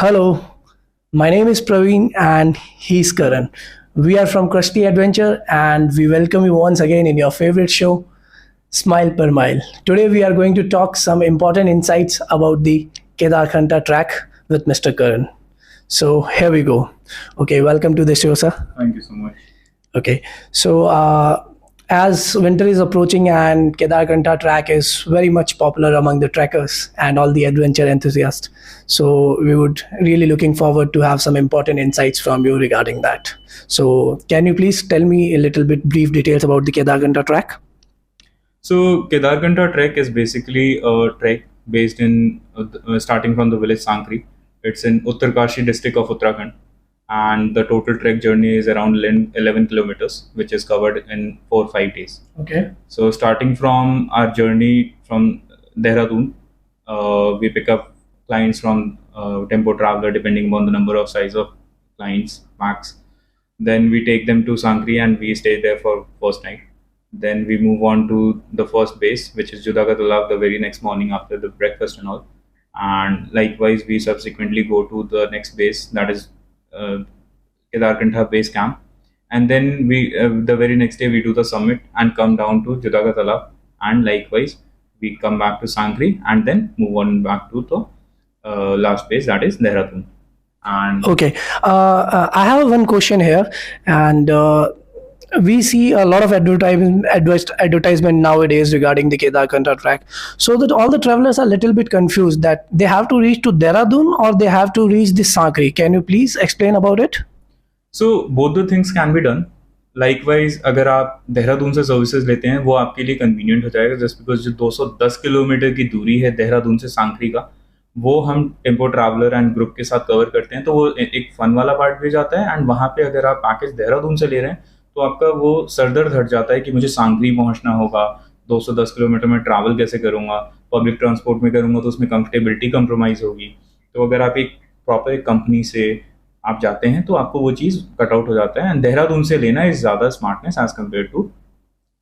Hello, my name is Praveen and he's Karan. We are from Krusty Adventure and we welcome you once again in your favorite show, Smile Per Mile. Today we are going to talk some important insights about the Kedarkanta track with Mr. Karan. So here we go. Okay, welcome to the show, sir. Thank you so much. Okay, so as winter is approaching and Kedarkanta track is very much popular among the trekkers and all the adventure enthusiasts. So we would really looking forward to have some important insights from you regarding that. So can you please tell me a little bit brief details about the Kedarkanta track? So Kedarkanta trek is basically a trek based in starting from the village Sankri. It's in Uttarkashi district of Uttarakhand, and the total trek journey is around 11 kilometers, which is covered in 4 or 5 days. Okay. So starting from our journey from Dehradun, we pick up clients from Tempo Traveler depending upon the number of size of clients max. Then we take them to Sankri and we stay there for first night. Then we move on to the first base, which is Judaga Talab, the very next morning after the breakfast and all. And likewise, we subsequently go to the next base, that is uh, Kedarkantha base camp. And then the very next day, we do the summit and come down to Judaga Talab. And likewise, we come back to Sankri and then move on back to the last base, that is Dehradun. And Okay. I have one question here, and we see a lot of advertisement nowadays regarding the Kedarkanta track, so that all the travelers are a little bit confused that they have to reach to Dehradun or they have to reach the Sankri. Can you please explain about it? So both the things can be done. Likewise, अगर आप देहरादून से services लेते हैं वो आपके लिए convenient हो जाएगा, जस्ट बिकॉज जो 210 किलोमीटर की दूरी है देहरादून से सांकरी का, वो हम टेम्पो ट्रैवलर एंड ग्रुप के साथ कवर करते हैं, तो वो एक फन वाला पार्ट भी जाता है। एंड वहाँ पे अगर आप पैकेज देहरादून से ले रहे हैं तो आपका वो सरदर्द हट जाता है कि मुझे सांकरी पहुँचना होगा, 210 किलोमीटर में ट्रैवल कैसे करूँगा, पब्लिक ट्रांसपोर्ट में करूँगा तो उसमें कंफर्टेबिलिटी कंप्रोमाइज़ होगी। तो अगर आप एक प्रॉपर एक कंपनी से आप जाते हैं तो आपको वो चीज़ कट आउट हो जाता है। एंड देहरादून से लेना इज ज़्यादा smartness as compare to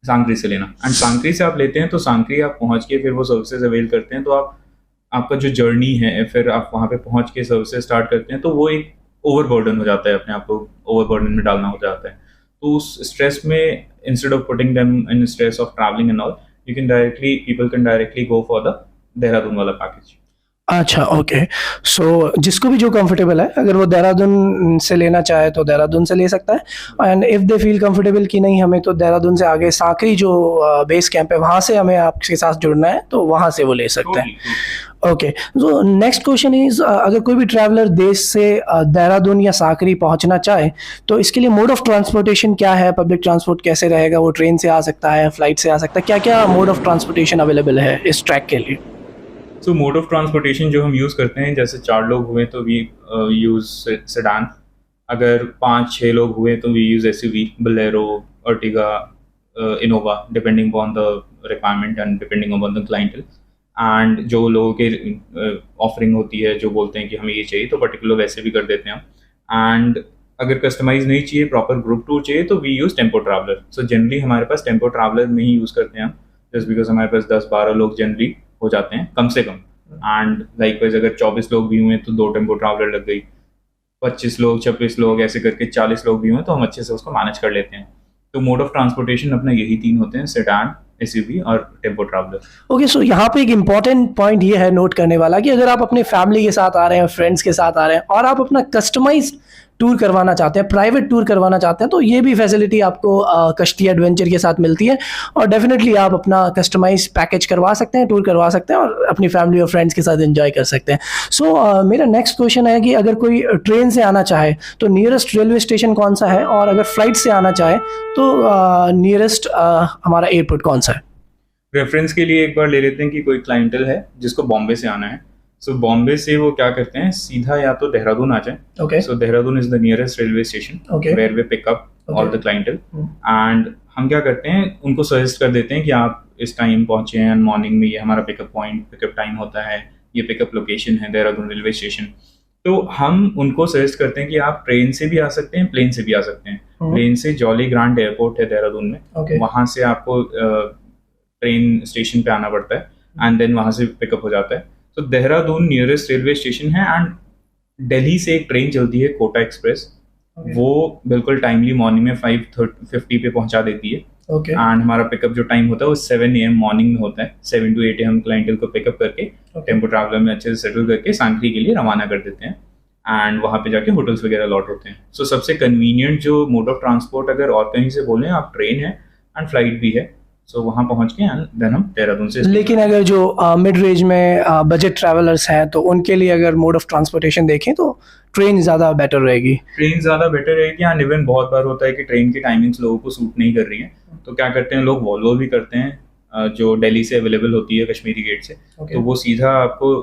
Sankri से लेना। एंड सांकरी से आप लेते हैं तो सांकरी आप पहुंच के फिर वो सर्विसेज अवेल करते हैं, तो आपका जो जर्नी है फिर आप वहाँ पे पहुंच के सर्विसेज स्टार्ट करते हैं, तो वो एक ओवरबर्डन हो जाता है, अपने आप को ओवरबर्डन में डालना हो जाता है। तो उस स्ट्रेस में instead of putting them in stress of travelling and all, people can directly go for the Dehradun वाला पैकेज। अच्छा, ओके। सो जिसको भी जो कंफर्टेबल है, अगर वो देहरादून से लेना चाहे तो देहरादून से ले सकता है, and if they feel comfortable कि नहीं हमें तो देहरादून से आगे सांकरी जो बेस कैंप है वहाँ से हमें आपके साथ जुड़ना है तो वहाँ से वो ले सकते हैं। Okay, so next question is, अगर कोई भी ट्रैवलर देश से देहरादून या सांकरी पहुँचना चाहे तो इसके लिए मोड ऑफ ट्रांसपोर्टेशन क्या है? पब्लिक ट्रांसपोर्ट कैसे रहेगा? वो ट्रेन से आ सकता है, फ्लाइट से आ सकता है? क्या क्या मोड ऑफ ट्रांसपोर्टेशन अवेलेबल है इस ट्रैक के लिए? सो मोड ऑफ ट्रांसपोर्टेशन जो हम यूज़ करते हैं, जैसे 4 लोग हुए तो वी यूज़ सेडान, अगर 5-6 लोग हुए तो we use SUV, Bolero, Ertiga, Innova, depending upon the requirement and depending upon the clientele. And जो लोगों के ऑफरिंग होती है, जो बोलते हैं कि हमें ये चाहिए, तो पर्टिकुलर वैसे भी कर देते हैं हम। एंड अगर कस्टमाइज नहीं चाहिए, प्रॉपर ग्रुप टूर चाहिए, तो we use Tempo Traveller. So generally हमारे पास टेम्पो ट्रैवलर में ही यूज़ करते हैं हम, जस्ट बिकॉज हमारे पास 10-12 लोग जनरली हो जाते हैं कम से कम। एंड लाइकवाइज अगर 24 लोग भी हुए तो 2 टेम्पो ट्रैवलर लग गई, 25 लोग, 26 लोग, ऐसे करके 40 लोग भी हुए तो हम अच्छे से उसको मैनेज कर लेते हैं। तो मोड ऑफ ट्रांसपोर्टेशन अपना यही 3 होते हैं, सेडान, एसयूवी और टेम्पो ट्रैवलर। ओके, सो यहाँ पे एक इम्पॉर्टेंट पॉइंट ये है नोट करने वाला कि अगर आप अपने फैमिली के साथ आ रहे हैं, फ्रेंड्स के साथ आ रहे हैं और आप अपना कस्टमाइज टूर करवाना चाहते हैं, प्राइवेट टूर करवाना चाहते हैं, तो ये भी फैसिलिटी आपको कश्ती एडवेंचर के साथ मिलती है और डेफिनेटली आप अपना कस्टमाइज पैकेज करवा सकते हैं, टूर करवा सकते हैं और अपनी फैमिली और फ्रेंड्स के साथ एंजॉय कर सकते हैं। सो मेरा नेक्स्ट क्वेश्चन है कि अगर कोई ट्रेन से आना चाहे तो नियरेस्ट रेलवे स्टेशन कौन सा है, और अगर फ्लाइट से आना चाहे तो नियरेस्ट हमारा एयरपोर्ट कौन सा है? रेफरेंस के लिए एक बार ले लेते हैं कि कोई क्लाइंटल है जिसको बॉम्बे से आना है। सो बॉम्बे से वो क्या करते हैं, सीधा या तो देहरादून आ जाए। Okay, so Dehradun is the nearest railway station Okay. Where we pick up all the clientele. And हम क्या करते हैं, उनको सजेस्ट कर देते हैं कि आप इस टाइम पहुंचे हैं, मॉर्निंग में ये हमारा पिकअप पॉइंट, पिकअप टाइम होता है, ये पिकअप लोकेशन है देहरादून रेलवे स्टेशन। तो हम उनको सजेस्ट करते हैं कि आप ट्रेन से भी आ सकते हैं, प्लेन से भी आ सकते हैं। प्लेन से जॉली ग्रांट एयरपोर्ट है देहरादून में, Okay. वहाँ से आपको ट्रेन स्टेशन पे आना पड़ता है एंड देन वहाँ से पिकअप हो जाता है। तो देहरादून नियरेस्ट रेलवे स्टेशन है एंड दिल्ली से एक ट्रेन चलती है कोटा एक्सप्रेस, वो बिल्कुल टाइमली मॉर्निंग में 5:50 पे पहुंचा देती है। ओके एंड हमारा पिकअप जो टाइम होता है वो 7 AM मॉर्निंग में होता है। 7 to 8 AM क्लाइंटल को पिकअप करके टेम्पो ट्रैवलर में अच्छे से सेटल करके सांकरी के लिए रवाना कर देते हैं एंड वहाँ पे जाके होटल्स वगैरह लौट होते हैं। सो सबसे कन्वीनियंट जो मोड ऑफ ट्रांसपोर्ट अगर और कहीं से बोलें आप, ट्रेन है एंड फ्लाइट भी है। सो वहाँ पहुँच के एंड देन हम देहरादून से लेकिन अगर जो मिड रेंज में बजट ट्रैवलर्स हैं तो उनके लिए अगर मोड ऑफ ट्रांसपोर्टेशन देखें तो ट्रेन ज़्यादा बेटर रहेगी। ट्रेन ज़्यादा बेटर रहेगी। एंड इवन बहुत बार होता है कि ट्रेन की टाइमिंग्स लोगों को सूट नहीं कर रही है, तो क्या करते हैं लोग, वॉल्वो भी करते हैं जो दिल्ली से अवेलेबल होती है कश्मीरी गेट से। तो वो सीधा आपको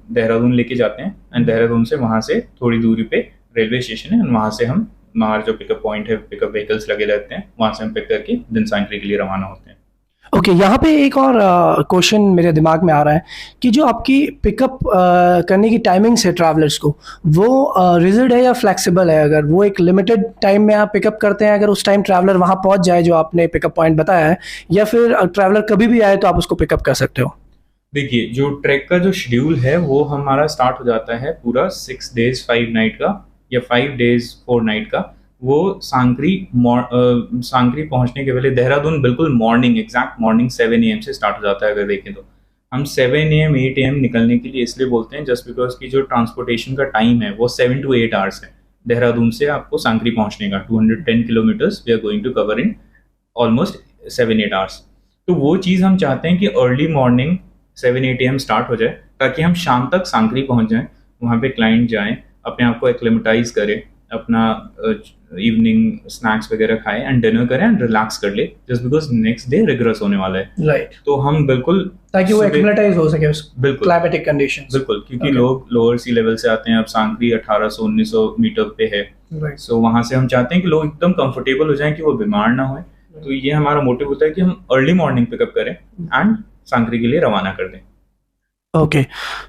देहरादून लेके जाते हैं एंड देहरादून से वहाँ से थोड़ी दूरी पे रेलवे स्टेशन है एंड वहाँ से हम हमारा जो पिकअप पॉइंट है, पिकअप व्हीकल्स लगे रहते हैं, वहाँ से हम पिक करके दिन सांकरी के लिए रवाना होते हैं। ओके यहाँ पे एक और क्वेश्चन मेरे दिमाग में आ रहा है कि जो आपकी पिकअप करने की टाइमिंग्स है ट्रैवलर्स को, वो रिजिड है या फ्लेक्सिबल है? अगर वो एक लिमिटेड टाइम में आप पिकअप करते हैं, अगर उस टाइम ट्रैवलर वहाँ पहुँच जाए जो आपने पिकअप पॉइंट बताया है, या फिर ट्रैवलर कभी भी आए तो आप उसको पिकअप कर सकते हो? देखिए, जो ट्रैक का जो शेड्यूल है वो हमारा स्टार्ट हो जाता है पूरा 6 days 5 night का या 5 days 4 night का। वो सांकरी पहुंचने के पहले देहरादून बिल्कुल मॉर्निंग, एग्जैक्ट मॉर्निंग 7 AM से स्टार्ट हो जाता है। अगर देखें तो हम 7 AM 8 AM निकलने के लिए इसलिए बोलते हैं जस्ट बिकॉज की जो ट्रांसपोर्टेशन का टाइम है वो 7 to 8 hours है देहरादून से आपको सांकरी पहुंचने का। 210 kilometres we are going to cover in almost 7-8 hours। तो वो चीज़ हम चाहते हैं कि अर्ली मॉर्निंग 7-8 AM स्टार्ट हो जाए ताकि हम शाम तक सांकरी पहुंच जाएं, वहाँ पे क्लाइंट जाएं, अपने आप को एक्लेमेटाइज करें, अपना इवनिंग स्नैक्स वगैरह खाए एंड डिनर करें एंड रिलैक्स कर ले, just because next day regress होने वाला है। राइट। तो हम बिल्कुल ताकि वो एक्लेमेटाइज हो सके उस बिल्कुल क्लाइमेटिक कंडीशंस। बिल्कुल, क्योंकि लोग लोअर सी लेवल से आते हैं। अब सांकरी 1800-1900 मीटर पे है, सो वहाँ से हम चाहते हैं कि लोग एकदम कंफर्टेबल हो जाएं, कि वो बीमार ना होए। तो ये हमारा मोटिव होता है कि हम अर्ली मॉर्निंग पिकअप करें एंड सांकरी के लिए रवाना कर दें। ओके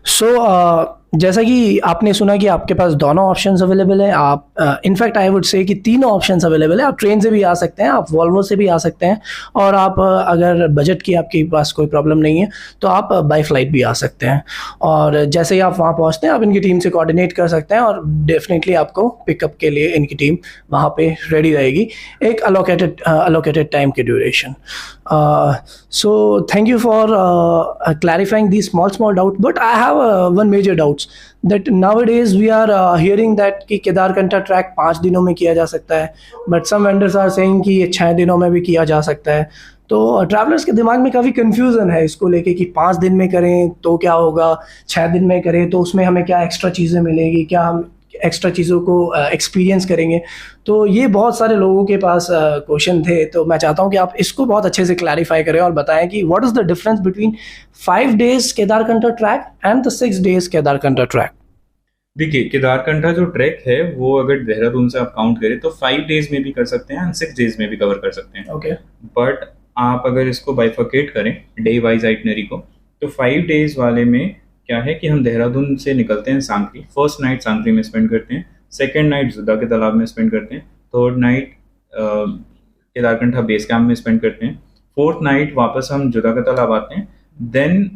सो जैसा कि आपने सुना कि आपके पास दोनों ऑप्शंस अवेलेबल हैं। आप इनफैक्ट आई वुड से कि तीनों ऑप्शंस अवेलेबल है। आप ट्रेन से भी आ सकते हैं, आप वॉल्वो से भी आ सकते हैं, और आप अगर बजट की आपके पास कोई प्रॉब्लम नहीं है तो आप बाय फ्लाइट भी आ सकते हैं। और जैसे ही आप वहाँ पहुँचते हैं आप इनकी टीम से कोऑर्डिनेट कर सकते हैं और डेफिनेटली आपको पिकअप के लिए इनकी टीम वहाँ पे रेडी रहेगी, एक अलोकेटेड टाइम के duration. So thank you for clarifying these small doubt, but I have one major doubts that nowadays we are hearing that कि केदारकंठा ट्रैक 5 दिनों में किया जा सकता है, but some vendors are saying कि ये 6 दिनों में भी किया जा सकता है। तो ट्रैवलर्स के दिमाग में काफ़ी कन्फ्यूज़न है इसको लेके कि 5 दिन में करें तो क्या होगा, 6 दिन में करें तो उसमें हमें क्या एक्स्ट्रा चीज़ें मिलेगी, क्या हम एक्स्ट्रा चीज़ों को एक्सपीरियंस करेंगे। तो ये बहुत सारे लोगों के पास क्वेश्चन थे, तो मैं चाहता हूँ कि आप इसको बहुत अच्छे से क्लैरिफाई करें और बताएं कि what is the difference between 5 days Kedarkantha track and the 6 days Kedarkantha track. देखिए, केदारकंठा जो ट्रैक है वो अगर देहरादून से आप काउंट करें तो 5 days में भी कर सकते हैं एंड 6 days में भी कवर कर सकते हैं। ओके। बट आप अगर इसको बाइफर्केट करें डे वाइज आइटनरी को, तो 5 days वाले में क्या है कि हम देहरादून से निकलते हैं सांकरी, फर्स्ट नाइट सांकरी में स्पेंड करते हैं, सेकंड नाइट जुदा के तालाब में स्पेंड करते हैं, third night Kedarkantha base camp में स्पेंड करते हैं, फोर्थ नाइट वापस हम जुदा के तालाब आते हैं, देन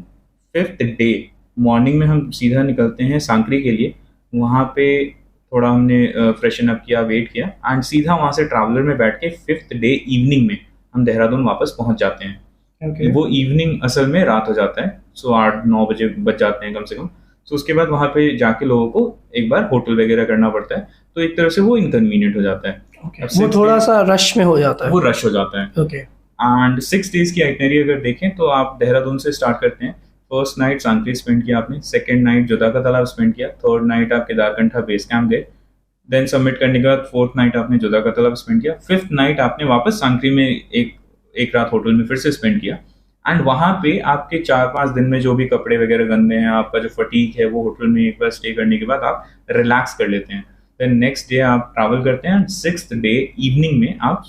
5th डे मॉर्निंग में हम सीधा निकलते हैं सांकरी के लिए। वहाँ पे थोड़ा हमने फ्रेशन अप किया, वेट किया एंड सीधा वहाँ से ट्रैवलर में बैठ के 5th डे इवनिंग में हम देहरादून वापस पहुँच जाते हैं। Okay. वो इवनिंग असल में रात हो जाता है, सो 8-9 बजे बच जाते हैं कम से कम। सो उसके बाद वहाँ पे जाके लोगों को एक बार होटल वगैरह करना पड़ता है, तो एक तरह से वो इनकन्वीनियंट हो जाता है। Okay. वो थोड़ा सा रश में हो जाता है, वो रश हो जाता है। ओके। एंड 6 days की आइटनरी अगर देखें तो आप देहरादून से स्टार्ट करते हैं। फर्स्ट नाइट सांकरी स्पेंड किया आपने, सेकेंड नाइट जुदा का तालाब स्पेंड किया, थर्ड नाइट आप केदारकंठा बेस कैंप गए, देन सबमिट करने के बाद फोर्थ नाइट आपने जुदा का तालाब स्पेंड किया, 5th नाइट आपने वापस सांकरी में एक रात होटल में फिर से स्पेंड किया। एंड वहाँ पे आपके 4-5 दिन में जो भी कपड़े वगैरह गंदे हैं, आपका जो फटीक है, वो होटल में एक बार स्टे करने के बाद आप रिलैक्स कर लेते हैं। देन नेक्स्ट डे आप ट्रैवल करते हैं एंड 6th डे इवनिंग में आप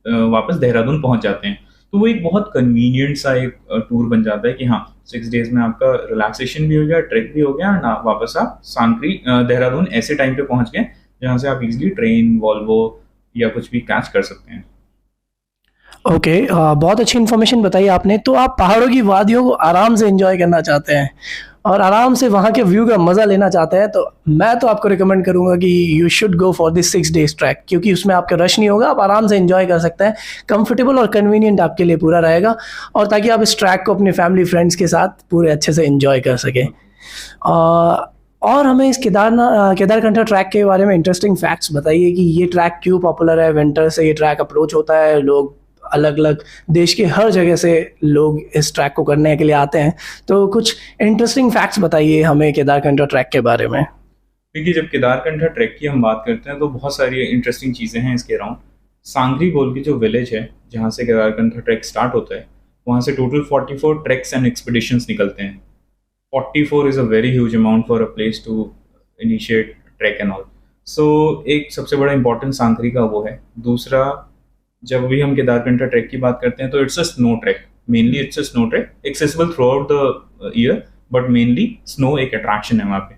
वापस देहरादून पहुँच जाते हैं। तो वो एक बहुत कन्वीनियंट सा एक टूर बन जाता है कि हाँ 6 days में आपका रिलैक्सेशन भी हो गया, ट्रैक भी हो गया एंड वापस आप सांकरी देहरादून ऐसे टाइम पे पहुँच गए जहाँ से आप इजीली ट्रेन, वॉल्वो या कुछ भी कैच कर सकते हैं। ओके बहुत अच्छी इन्फॉर्मेशन बताई आपने। तो आप पहाड़ों की वादियों को आराम से एंजॉय करना चाहते हैं और आराम से वहाँ के व्यू का मज़ा लेना चाहते हैं, तो मैं तो आपको रिकमेंड करूँगा कि you should go for this 6 days track, क्योंकि उसमें आपका रश नहीं होगा, आप आराम से एंजॉय कर सकते हैं, कंफर्टेबल और कन्वीनियंट आपके लिए पूरा रहेगा, और ताकि आप इस ट्रैक को अपनी फैमिली फ्रेंड्स के साथ पूरे अच्छे से एंजॉय कर सकें। और हमें इस केदारकंठा ट्रैक के बारे में इंटरेस्टिंग फैक्ट्स बताइए कि ये ट्रैक क्यों पॉपुलर है, विंटर से ये ट्रैक अप्रोच होता है, लोग अलग अलग देश के हर जगह से लोग इस ट्रैक को करने के लिए आते हैं, तो कुछ इंटरेस्टिंग फैक्ट्स बताइए हमें केदारकंठा ट्रैक के बारे में। देखिए, जब केदारकंठा ट्रैक की हम बात करते हैं तो बहुत सारी इंटरेस्टिंग चीज़ें हैं इसके अराउंड। सांगरी बोल के जो विलेज है जहाँ से केदारकंठा ट्रैक स्टार्ट होता है, वहाँ से टोटल 44 ट्रैक्स एंड एक्सपीडिशंस निकलते हैं। 44 is a very huge amount for a place to initiate track and all. So एक सबसे बड़ा इंपॉर्टेंट सांगरी का वो है। दूसरा, जब भी हम केदारकंठा ट्रैक की बात करते हैं तो it's a snow track, mainly it's a snow track, accessible through out the year, but mainly snow एक अट्रैक्शन है वहाँ पे।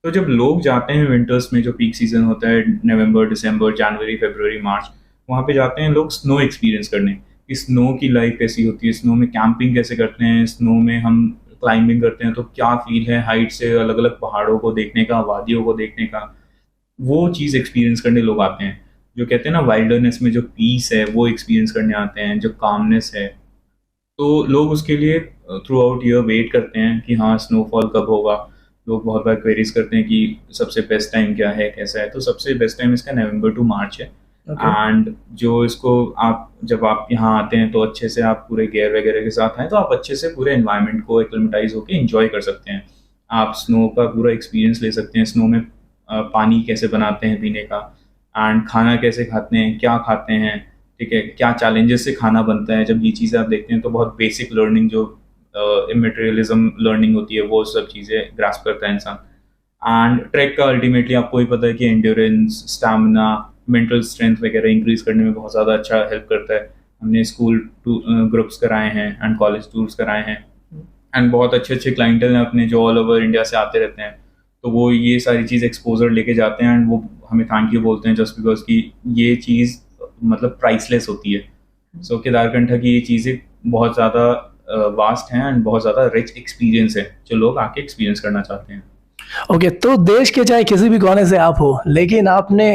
तो जब लोग जाते हैं विंटर्स में, जो पीक सीजन होता है नवंबर, दिसंबर, जनवरी, फरवरी, मार्च, वहाँ पे जाते हैं लोग स्नो एक्सपीरियंस करने कि स्नो की लाइफ कैसी होती है, स्नो में कैंपिंग कैसे करते हैं, स्नो में हम क्लाइंबिंग करते हैं तो क्या फील है हाइट से, अलग अलग पहाड़ों को देखने का, वादियों को देखने का, वो चीज़ एक्सपीरियंस करने लोग आते हैं। जो कहते हैं ना वाइल्डरनेस में जो पीस है वो एक्सपीरियंस करने आते हैं, जो कामनेस है, तो लोग उसके लिए थ्रू आउट ईयर वेट करते हैं कि हाँ स्नोफॉल कब होगा। लोग बहुत बार क्वेरीज करते हैं कि सबसे बेस्ट टाइम क्या है, कैसा है, तो सबसे बेस्ट टाइम इसका नवंबर टू मार्च है। एंड जो इसको आप जब आप यहाँ आते हैं तो अच्छे से आप पूरे गेयर वगैरह के साथ आए तो आप अच्छे से पूरे एनवायरनमेंट को एक्लिमेटाइज होकर एंजॉय कर सकते हैं। आप स्नो का पूरा एक्सपीरियंस ले सकते हैं, स्नो में पानी कैसे बनाते हैं पीने का, एंड खाना कैसे खाते हैं, क्या खाते हैं, ठीक है, क्या चैलेंजेस से खाना बनता है। जब ये चीज़ें आप देखते हैं तो बहुत बेसिक लर्निंग, जो इमेटेरियलिज्म लर्निंग होती है, वो सब चीज़ें ग्रास्प करता है इंसान। एंड ट्रैक का अल्टीमेटली आपको ही पता है कि एंड्योरेंस, स्टैमिना, मेंटल स्ट्रेंथ वगैरह इंक्रीज करने में बहुत ज़्यादा अच्छा हेल्प करता है। हमने स्कूल ग्रुप्स कराए हैं एंड कॉलेज टूर्स कराए हैं, एंड बहुत अच्छे अच्छे क्लाइंटल हैं अपने जो ऑल ओवर इंडिया से आते रहते हैं, तो वो ये सारी चीज़ एक्सपोजर लेके जाते हैं एंड वो हमें थैंक यू बोलते हैं जस्ट बिकॉज कि ये चीज़ मतलब प्राइसलेस होती है। सो केदारकंठा की ये चीज़ें बहुत ज़्यादा वास्ट हैं एंड बहुत ज़्यादा रिच एक्सपीरियंस है जो लोग आके एक्सपीरियंस करना चाहते हैं। ओके, तो देश के चाहे किसी भी कोने से आप हो, लेकिन आपने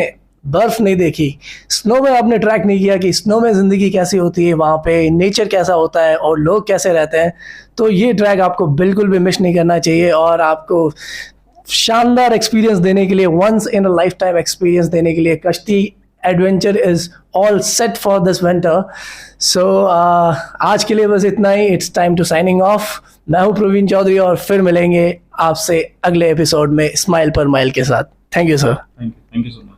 बर्फ नहीं देखी, स्नो में आपने ट्रैक नहीं किया कि स्नो में ज़िंदगी कैसी होती है, वहाँ पे नेचर कैसा होता है और लोग कैसे रहते हैं, तो ये ट्रैक आपको बिल्कुल भी मिस नहीं करना चाहिए। और आपको शानदार एक्सपीरियंस देने के लिए, once in a life time experience देने के लिए Kashti adventure is all set for this winter. So आज के लिए बस इतना ही। It's time to signing off. मैं हूँ प्रवीण चौधरी और फिर मिलेंगे आपसे अगले एपिसोड में स्माइल पर माइल के साथ। Thank you sir. Thank you so much.